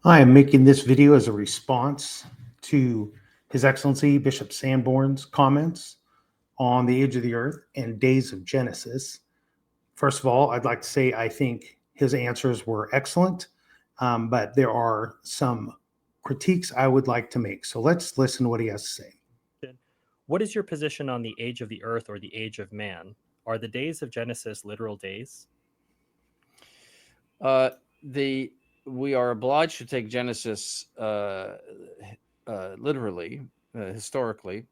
I am making this video as a response to His Excellency Bishop Sandborn's comments on the age of the earth and days of Genesis. First of all, I'd like to say I think his answers were excellent, but there are some critiques I would like to make. So let's listen to what he has to say. What is your position on the age of the earth or the age of man? Are the days of Genesis literal days? We are obliged to take Genesis literally, historically.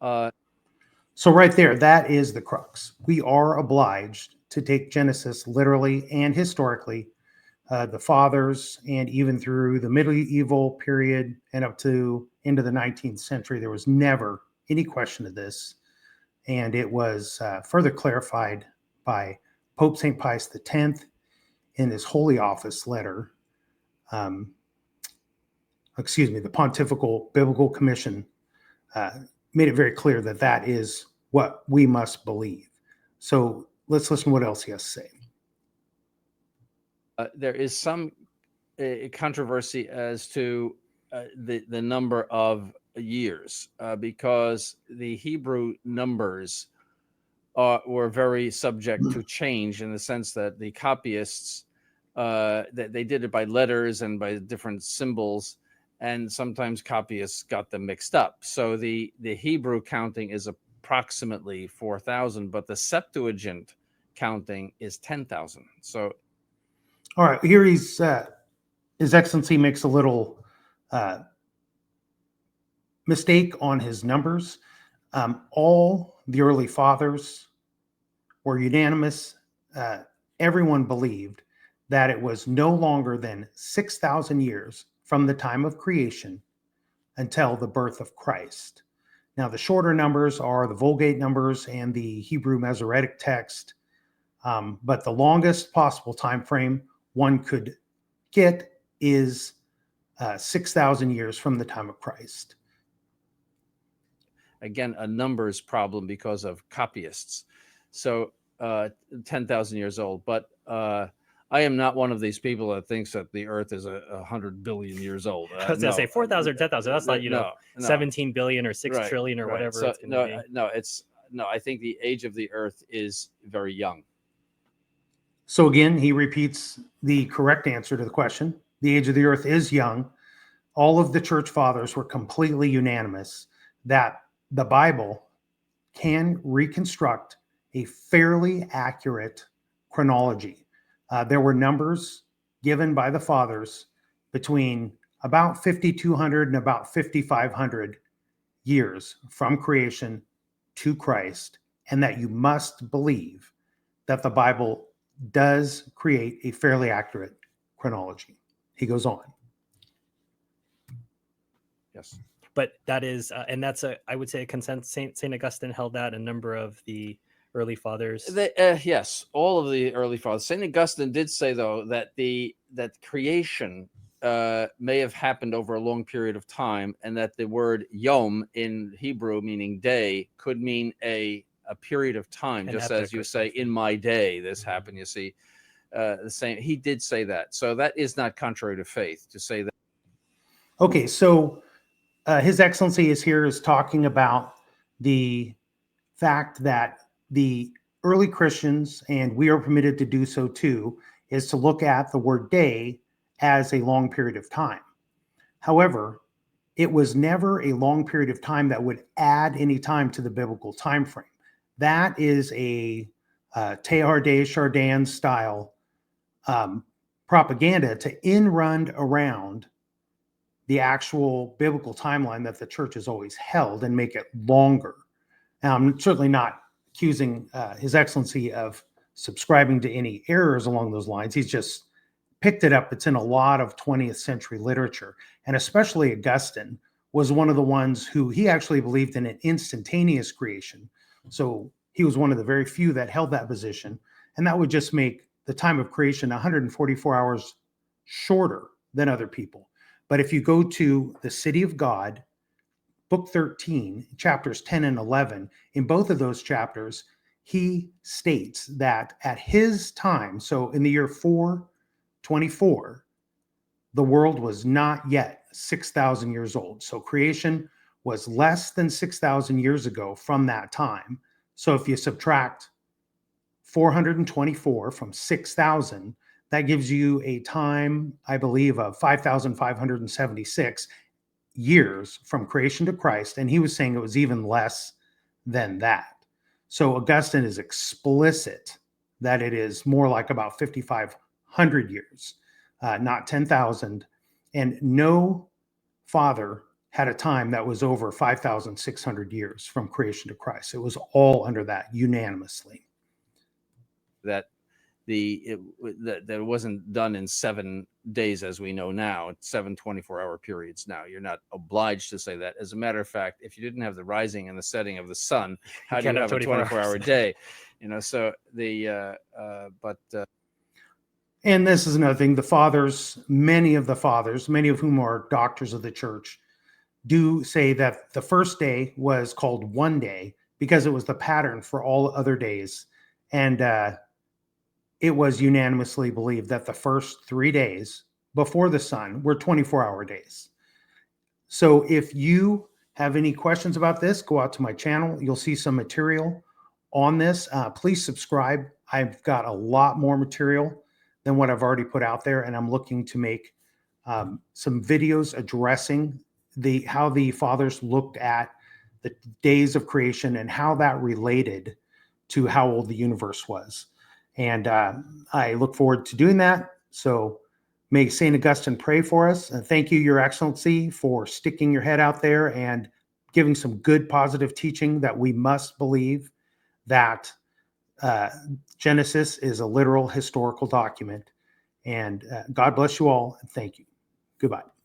So right there, that is the crux. We are obliged to take Genesis literally and historically. The fathers, and even through the medieval period and up to into the 19th century, there was never any question of this. And it was further clarified by Pope St. Pius X in his Holy Office letter. The Pontifical Biblical Commission made it very clear that that is what we must believe. So let's listen to what else he has to say. There is some controversy as to the number of years because the Hebrew numbers were very subject to change in the sense that the copyists that they did it by letters and by different symbols, and sometimes copyists got them mixed up. So the Hebrew counting is approximately 4,000, but the Septuagint counting is 10,000. So, all right, here His Excellency makes a little mistake on his numbers. All the early fathers were unanimous. Everyone believed that it was no longer than 6,000 years from the time of creation until the birth of Christ. Now, the shorter numbers are the Vulgate numbers and the Hebrew Masoretic text, but the longest possible time frame one could get is 6,000 years from the time of Christ. Again, a numbers problem because of copyists. So 10,000 years old. But I am not one of these people that thinks that the Earth is 100 billion years old. I was going to say 4,000 or 10,000. That's not, 17 billion or 6 right, trillion or right. whatever So, it's going to be. I think the age of the Earth is very young. So again, he repeats the correct answer to the question. The age of the Earth is young. All of the church fathers were completely unanimous that the Bible can reconstruct a fairly accurate chronology. There were numbers given by the fathers between about 5,200 and about 5,500 years from creation to Christ, and that you must believe that the Bible does create a fairly accurate chronology. He goes on. Yes. But that is, and that's I would say a consensus. Saint Augustine held that. A number of the early fathers. Yes, all of the early fathers. Saint Augustine did say, though, that that creation may have happened over a long period of time, and that the word yom in Hebrew, meaning day, could mean a period of time, just as you say, in my day, this happened. You see, the same. He did say that, so that is not contrary to faith to say that. Okay, so His Excellency is talking about the fact that the early Christians, and we are permitted to do so too, is to look at the word day as a long period of time. However, it was never a long period of time that would add any time to the biblical time frame. That is a Teilhard de Chardin style propaganda to in-run around the actual biblical timeline that the church has always held and make it longer. Now, I'm certainly not accusing His Excellency of subscribing to any errors along those lines. He's just picked it up. It's in a lot of 20th century literature, and especially Augustine was one of the ones who he actually believed in an instantaneous creation. So he was one of the very few that held that position, and that would just make the time of creation 144 hours shorter than other people. But if you go to the City of God, Book 13, chapters 10 and 11, in both of those chapters, he states that at his time, so in the year 424, the world was not yet 6,000 years old. So creation was less than 6,000 years ago from that time. So if you subtract 424 from 6,000, that gives you a time, I believe, of 5,576 years from creation to Christ. And he was saying it was even less than that. So Augustine is explicit that it is more like about 5,500 years, not 10,000. And no father had a time that was over 5,600 years from creation to Christ. It was all under that unanimously. That that wasn't done in 7 days as we know now. It's 7 24-hour periods now. You're not obliged to say that. As a matter of fact, if you didn't have the rising and the setting of the sun, how do you have a 24-hour day? So and this is another thing. The fathers, many of whom are doctors of the church, do say that the first day was called one day because it was the pattern for all other days. And it was unanimously believed that the first 3 days before the sun were 24-hour days. So if you have any questions about this, go out to my channel. You'll see some material on this. Please subscribe. I've got a lot more material than what I've already put out there, and I'm looking to make some videos addressing how the fathers looked at the days of creation and how that related to how old the universe was. And I look forward to doing that. So may St. Augustine pray for us. And thank you, Your Excellency, for sticking your head out there and giving some good positive teaching that we must believe that Genesis is a literal historical document. And God bless you all. And thank you. Goodbye.